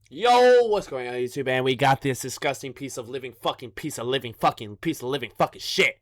Yo, what's going on YouTube, man? We got this disgusting piece of living fucking shit.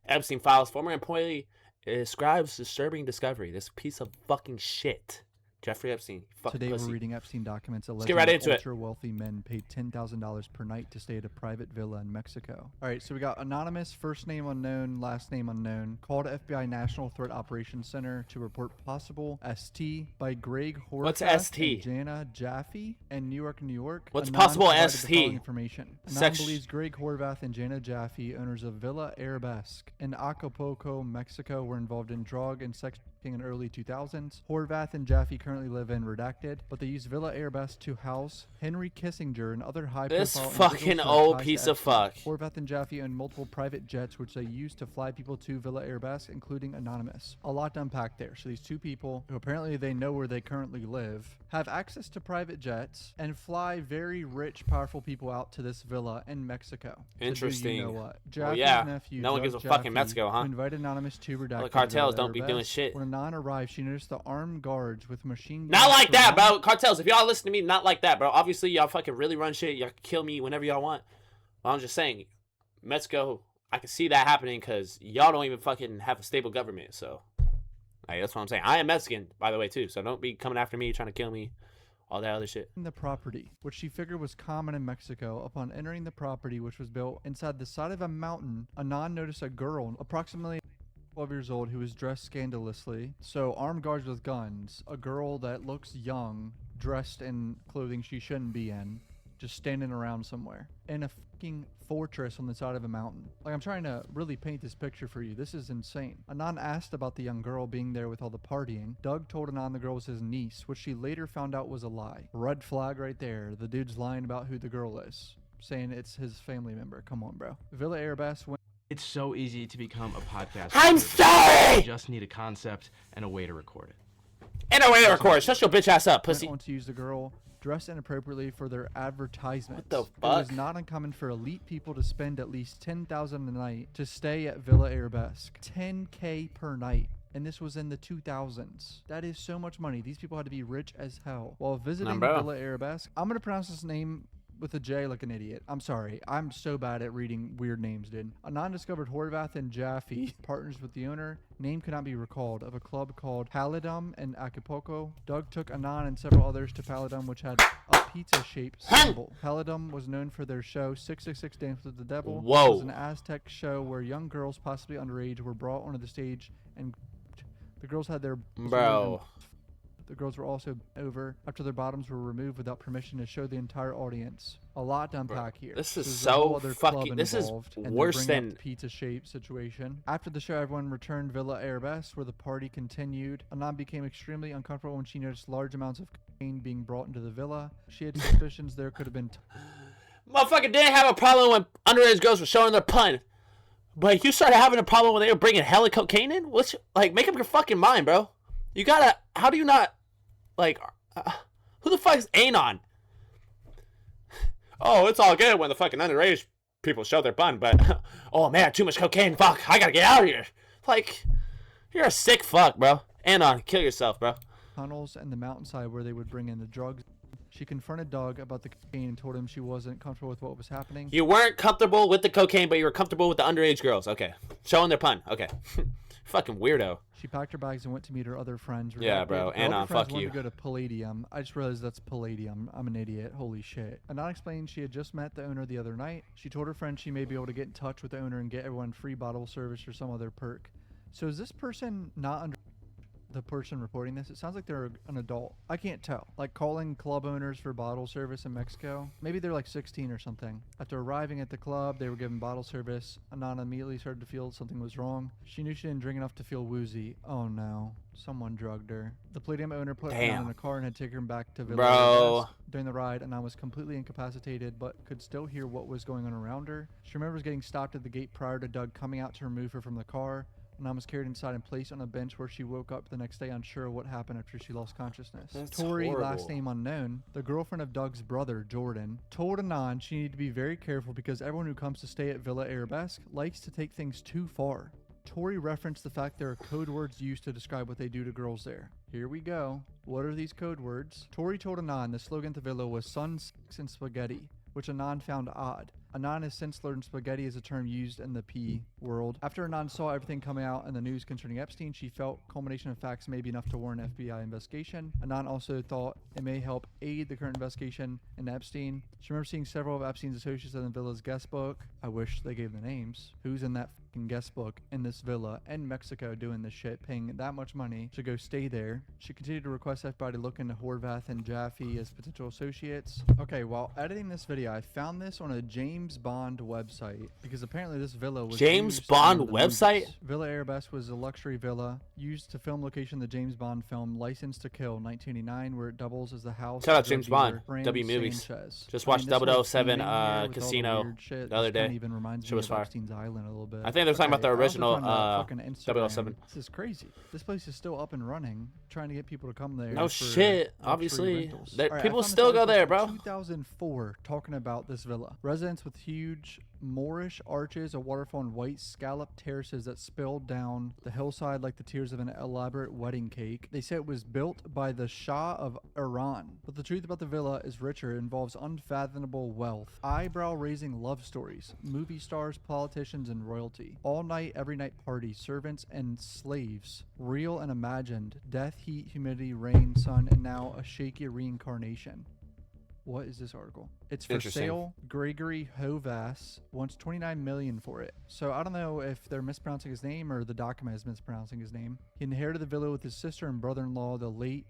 Epstein files former employee describes disturbing discovery. This piece of fucking shit. Jeffrey Epstein, fucking Today pussy. we're reading Epstein documents Let's alleging get right into it. ultra-wealthy men paid $10,000 per night to stay at a private villa in Mexico. All right, so we got anonymous, first name unknown, last name unknown, called FBI National Threat Operations Center to report possible ST by Greg Horvath. What's ST? And Jana Jaffe in New York. What's Anon possible provided ST? the following information. Anon believes Greg Horvath and Jana Jaffe, owners of Villa Arabesque in Acapulco, Mexico, were involved in drug and sex in early 2000s. Horvath and Jaffe currently live in Redacted, but they used Villa Arabesque to house Henry Kissinger and other high-profile This individuals fucking who old had ties piece to of Epstein. fuck. Horvath and Jaffe owned multiple private jets, which they used to fly people to Villa Arabesque, including Anonymous. A lot to unpack there. So these two people, who apparently they know where they currently live, have access to private jets and fly very rich, powerful people out to this villa in Mexico. Interesting. So you know what? Well, Jaffe's yeah. nephew, No one Doug gives a fuck in Jaffe, Mexico, huh? who invited Anonymous to Redacted. The cartels Villa don't be doing Arabesque. shit. When Anon arrived, she noticed the armed guards with machine guns. Not like that, bro. Cartels, if y'all listen to me, not like that, bro. Obviously, y'all fucking really run shit. Y'all can kill me whenever y'all want. But I'm just saying, Mexico, I can see that happening because y'all don't even fucking have a stable government. So, like, that's what I'm saying. I am Mexican, by the way, too. So don't be coming after me, trying to kill me, all that other shit. The property, which she figured was common in Mexico. Upon entering the property, which was built inside the side of a mountain, Anon noticed a girl, approximately 12 years old, who was dressed scandalously. So armed guards with guns, a girl that looks young, dressed in clothing she shouldn't be in, just standing around somewhere in a fucking fortress on the side of a mountain. Like, I'm trying to really paint this picture for you. This is insane. Anon asked about the young girl being there with all the partying. Doug told Anon the girl was his niece, which she later found out was a lie. Red flag right there. The dude's lying about who the girl is, saying it's his family member. Come on, bro. Villa Arabesque went. It's so easy to become a podcast. I'm sorry! You just need a concept and a way to record it. And a way to record. Shut your bitch ass up, pussy. Went on to use the girl dressed inappropriately for their advertisements. What the It was fuck? not uncommon for elite people to spend at least $10,000 a night to stay at Villa Arabesque. $10K per night. And this was in the 2000s. That is so much money. These people had to be rich as hell. While visiting bro. Villa Arabesque, I'm going to pronounce this name with a J like an idiot. I'm sorry. I'm so bad at reading weird names, dude. Anon discovered Horvath and Jaffe, partners with the owner, name could not be recalled, of a club called Paladum in Acapulco. Doug took Anon and several others to Paladum, which had a pizza-shaped symbol. Paladum was known for their show 666 Dance with the Devil. Whoa. It was an Aztec show where young girls, possibly underage, were brought onto the stage, and the girls had their... Bro. The girls were also over after their bottoms were removed without permission to show the entire audience. A lot to unpack here. This is There's a whole so other club fucking... This is involved, and they worse bring up than... the pizza-shaped situation. After the show, everyone returned Villa Arabesque, where the party continued. Anon became extremely uncomfortable when she noticed large amounts of cocaine being brought into the villa. She had suspicions there could have been... Motherfucker didn't have a problem when underage girls were showing their pun. But you started having a problem when they were bringing hella cocaine in? Like, make up your fucking mind, bro. You gotta... How do you not... Like, who the fuck is Anon? Oh, it's all good when the fucking underage people show their bun, but oh man, too much cocaine. Fuck, I gotta get out of here. Like, you're a sick fuck, bro. Anon, kill yourself, bro. Tunnels and the mountainside where they would bring in the drugs. She confronted Doug about the cocaine and told him she wasn't comfortable with what was happening. You weren't comfortable with the cocaine, but you were comfortable with the underage girls. Okay, showing their pun. Okay. Fucking weirdo. She packed her bags and went to meet her other friends. Yeah, bro. Anon, fuck you. To go to Palladium. I just realized that's Palladium. I'm an idiot. Holy shit. Anon explained she had just met the owner the other night. She told her friend she may be able to get in touch with the owner and get everyone free bottle service or some other perk. So is this person not under the person reporting this? It sounds like they're an adult. I can't tell. Like calling club owners for bottle service in Mexico. Maybe they're like 16 or something. After arriving at the club, they were given bottle service. Anon immediately started to feel something was wrong. She knew she didn't drink enough to feel woozy. Oh no. Someone drugged her. The Palladium owner put her in a car and had taken her back to Villa Arabesque. During the ride, Anon was completely incapacitated, but could still hear what was going on around her. She remembers getting stopped at the gate prior to Doug coming out to remove her from the car. Anon was carried inside and placed on a bench where she woke up the next day unsure of what happened after she lost consciousness. That's Tori, horrible. last name unknown, the girlfriend of Doug's brother, Jordan, told Anon she needed to be very careful because everyone who comes to stay at Villa Arabesque likes to take things too far. Tori referenced the fact there are code words used to describe what they do to girls there. Here we go. What are these code words? Tori told Anon the slogan to Villa was "Sun, Sex, and Spaghetti," which Anon found odd. Anon has since learned spaghetti is a term used in the P world. After Anon saw everything coming out in the news concerning Epstein, she felt culmination of facts may be enough to warrant FBI investigation. Anon also thought it may help aid the current investigation into Epstein. She remembers seeing several of Epstein's associates in the villa's guest book. I wish they gave the names. Who's in that fucking guest book in this villa in Mexico doing this shit, paying that much money to go stay there? She continued to request FBI to look into Horvath and Jaffe as potential associates. Okay, while editing this video, I found this on a James Bond website because apparently this villa was James used Bond in the website? movies. Villa Arabesque was a luxury villa used to film location the James Bond film License to Kill 1989, where it doubles as the house Shout of out James drug dealer Bond, Fran W movies. Sanchez. Just I mean, watched this whole 007 theme here with all the Casino weird shit, the other this kinda day. even reminds Shit me was of fire. Epstein's Island a little bit. I think they're talking about the I also original found fucking Instagram. 007. This is crazy. This place is still up and running, trying to get people to come there. No for shit. luxury Obviously, rentals. there- All right, I people found this still go article there, from bro. 2004 talking about this villa. Residents with huge Moorish arches, a waterfall, and white scalloped terraces that spilled down the hillside like the tears of an elaborate wedding cake. They say it was built by the Shah of Iran. But the truth about the villa is richer. It involves unfathomable wealth, eyebrow-raising love stories, movie stars, politicians, and royalty. All night, every night parties, servants and slaves, real and imagined, death, heat, humidity, rain, sun, and now a shaky reincarnation. What is this article? It's for Interesting. sale. Gregory Hovass wants $29 million for it. So I don't know if they're mispronouncing his name or the document is mispronouncing his name. He inherited the villa with his sister and brother-in-law, the late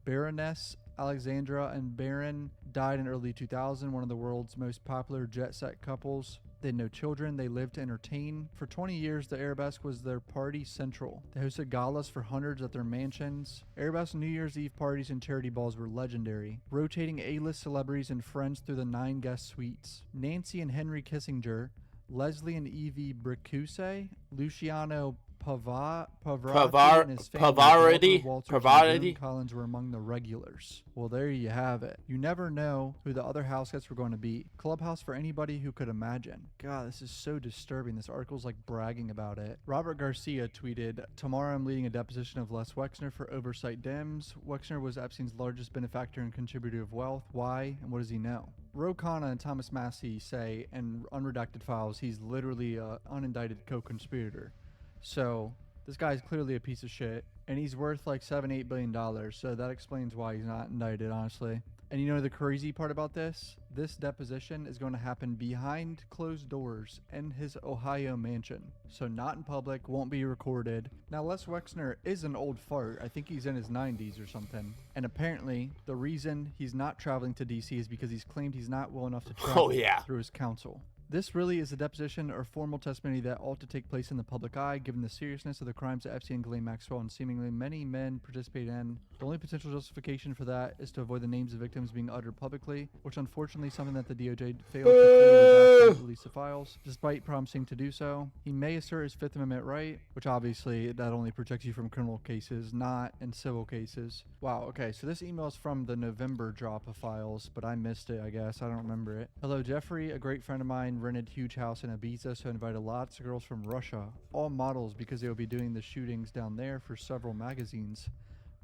Baroness Alexandra and Baron, died in early 2000, one of the world's most popular jet-set couples. They had no children. They lived to entertain. For 20 years, the Arabesque was their party central. They hosted galas for hundreds at their mansions. Arabesque New Year's Eve parties and charity balls were legendary, rotating A-list celebrities and friends through the 9 guest suites. Nancy and Henry Kissinger, Leslie and Evie Bricuse, Luciano Pavarotti and his family, Pavarotti? Walter, Walters, and Pavarotti? Boone Collins were among the regulars. Well, there you have it. You never know who the other house guests were going to be. Clubhouse for anybody who could imagine. God, this is so disturbing. This article's like bragging about it. Robert Garcia tweeted, "Tomorrow I'm leading a deposition of Les Wexner for oversight Dems. Wexner was Epstein's largest benefactor and contributor of wealth. Why, and what does he know?" Ro Khanna and Thomas Massey say in unredacted files he's literally an unindicted co-conspirator. So this guy's clearly a piece of shit, and he's worth like $7-8 billion. So that explains why he's not indicted, honestly. And you know the crazy part about this? This deposition is going to happen behind closed doors in his Ohio mansion. So not in public, won't be recorded. Now Les Wexner is an old fart. I think he's in his 90s or something. And apparently the reason he's not traveling to DC is because he's claimed he's not well enough to travel through his counsel. This really is a deposition or formal testimony that ought to take place in the public eye, given the seriousness of the crimes that Epstein, Ghislaine Maxwell, and seemingly many men participate in. The only potential justification for that is to avoid the names of victims being uttered publicly, which unfortunately is something that the DOJ failed to fully release the files, despite promising to do so. He may assert his Fifth Amendment right, which obviously that only protects you from criminal cases, not in civil cases. Wow, okay, so this email is from the November drop of files, but I missed it, I guess. I don't remember it. Hello, Jeffrey, a great friend of mine rented huge house in Ibiza, so invited lots of girls from Russia, all models because they will be doing the shootings down there for several magazines,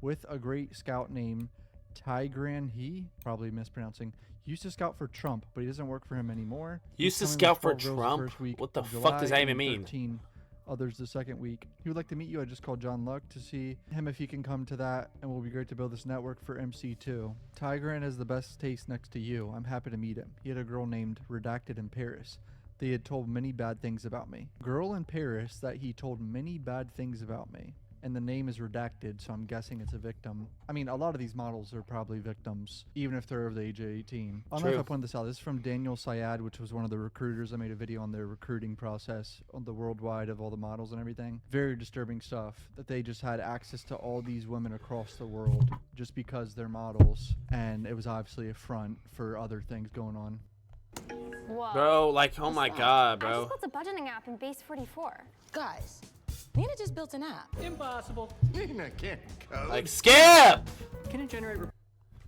with a great scout named Tigran. He probably mispronouncing. Used to scout for Trump, but he doesn't work for him anymore. Used to He's coming with scout for 12 girls the Trump? first week What the of fuck July does that even and mean? 13 others the second week. He would like to meet you. I just called John Luck to see him if he can come to that, and will be great to build this network for MC2. Tigran has the best taste next to you. I'm happy to meet him. He had a girl named Redacted in Paris. They had told many bad things about me. Girl in Paris that he told many bad things about me. And the name is redacted, so I'm guessing it's a victim. I mean, a lot of these models are probably victims, even if they're over the age of 18. I don't know if I pointed this out. This is from Daniel Syed, which was one of the recruiters. I made a video on their recruiting process on the worldwide of all the models and everything. Very disturbing stuff that they just had access to all these women across the world just because they're models. And it was obviously a front for other things going on. Whoa. Bro, like, oh my god, I bro. just built a budgeting app in Base 44. Guys, Nina just built an app. Impossible. Nina can't code. Like, skip! Can it generate?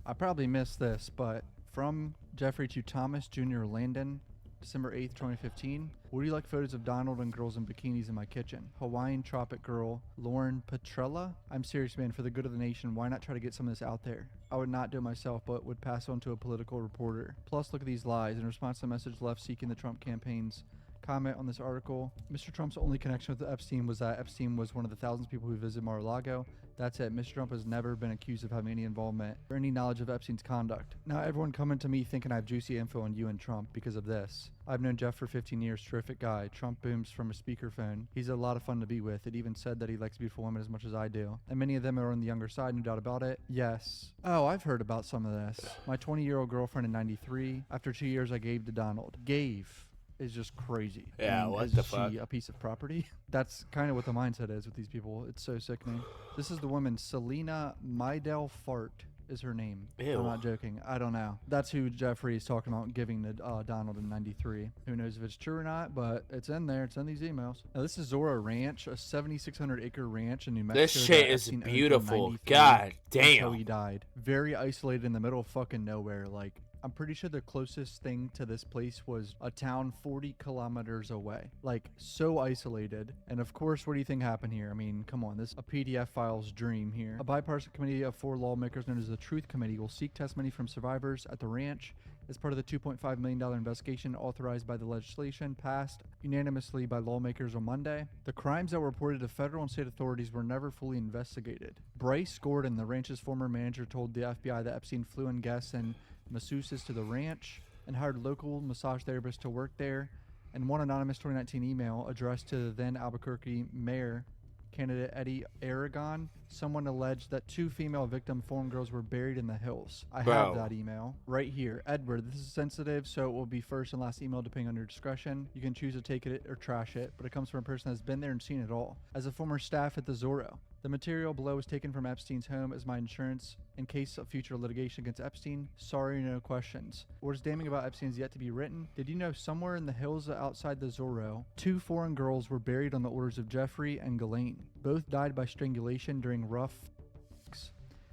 I probably missed this, but from Jeffrey to Thomas Jr. Landon, December 8th, 2015. Would you like photos of Donald and girls in bikinis in my kitchen? Hawaiian Tropic Girl, Lauren Petrella. I'm serious, man. For the good of the nation, why not try to get some of this out there? I would not do it myself, but would pass on to a political reporter. Plus, look at these lies. In response to the message left seeking the Trump campaign's comment on this article, Mr. Trump's only connection with Epstein was that Epstein was one of the thousands of people who visited Mar-a-Lago. That's it. Mr. Trump has never been accused of having any involvement or any knowledge of Epstein's conduct. Now everyone coming to me thinking I have juicy info on you and Trump because of this. I've known Jeff for 15 years. Terrific guy. Trump booms from a speakerphone. He's a lot of fun to be with. It even said that he likes beautiful women as much as I do. And many of them are on the younger side, no doubt about it. Yes. Oh, I've heard about some of this. My 20-year-old girlfriend in 93. After 2 years, I gave to Donald. Gave is just crazy. Yeah, what the fuck? Is she a piece of property? That's kind of what the mindset is with these people. It's so sickening. This is the woman, Selena Maidel Fart is her name. Ew. I'm not joking. I don't know. That's who Jeffrey is talking about giving to Donald in 93. Who knows if it's true or not, but it's in there. It's in these emails. Now, this is Zora Ranch, a 7,600-acre ranch in New Mexico. This shit that is Epstein owned from beautiful. 93 God until damn. he died. Very isolated in the middle of fucking nowhere. Like, I'm pretty sure the closest thing to this place was a town 40 kilometers away. Like, so isolated. And of course, what do you think happened here? I mean, come on, this is a PDF file's dream here. A bipartisan committee of 4 lawmakers known as the Truth Committee will seek testimony from survivors at the ranch as part of the $2.5 million investigation authorized by the legislation passed unanimously by lawmakers on Monday. The crimes that were reported to federal and state authorities were never fully investigated. Bryce Gordon, the ranch's former manager, told the FBI that Epstein flew in guests and masseuses to the ranch and hired local massage therapists to work there. And one anonymous 2019 email addressed to the then Albuquerque mayor candidate Eddie Aragon, someone alleged that 2 female victim foreign girls were buried in the hills. I have that email right here. Edward, this is sensitive, so it will be first and last email depending on your discretion. You can choose to take it or trash it, but it comes from a person that's been there and seen it all. As a former staff at the Zorro, the material below was taken from Epstein's home as my insurance in case of future litigation against Epstein. Sorry, no questions. What is damning about Epstein is yet to be written. Did you know somewhere in the hills outside the Zorro, 2 foreign girls were buried on the orders of Jeffrey and Ghislaine? Both died by strangulation during rough sex.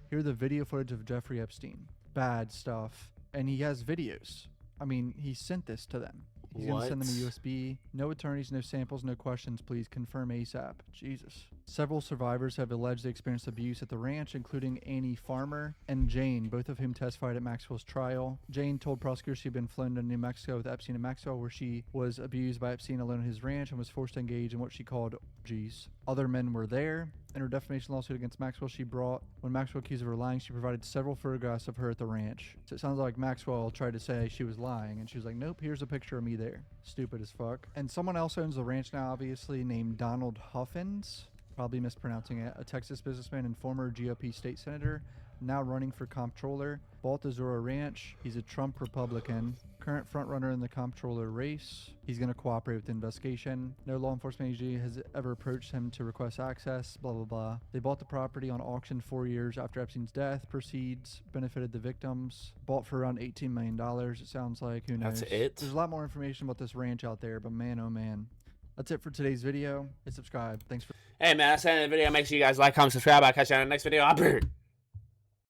Here are the video footage of Jeffrey Epstein. Bad stuff. And he has videos. I mean, he sent this to them. He's going to send them a USB. No attorneys, no samples, no questions. Please confirm ASAP. Jesus. Several survivors have alleged they experienced abuse at the ranch, including Annie Farmer and Jane, both of whom testified at Maxwell's trial. Jane told prosecutors she'd been flown to New Mexico with Epstein in Maxwell, where she was abused by Epstein alone at his ranch and was forced to engage in what she called orgies. Other men were there. In her defamation lawsuit against Maxwell she brought, when Maxwell accused of her lying, she provided several photographs of her at the ranch. So it sounds like Maxwell tried to say she was lying, and she was like, nope, here's a picture of me there. Stupid as fuck. And someone else owns the ranch now, obviously, named Donald Huffins. Probably mispronouncing it. A Texas businessman and former GOP state senator, now running for comptroller. Bought the Zorro Ranch. He's a Trump Republican. Current frontrunner in the comptroller race. He's going to cooperate with the investigation. No law enforcement agency has ever approached him to request access. Blah, blah, blah. They bought the property on auction 4 years after Epstein's death. Proceeds benefited the victims. Bought for around $18 million. It sounds like. Who knows? That's it? There's a lot more information about this ranch out there, but man, oh man. That's it for today's video. Hit subscribe. Thanks for... Hey, man, that's the end of the video. Make sure you guys like, comment, subscribe. I'll catch you on the next video. I'm Bird.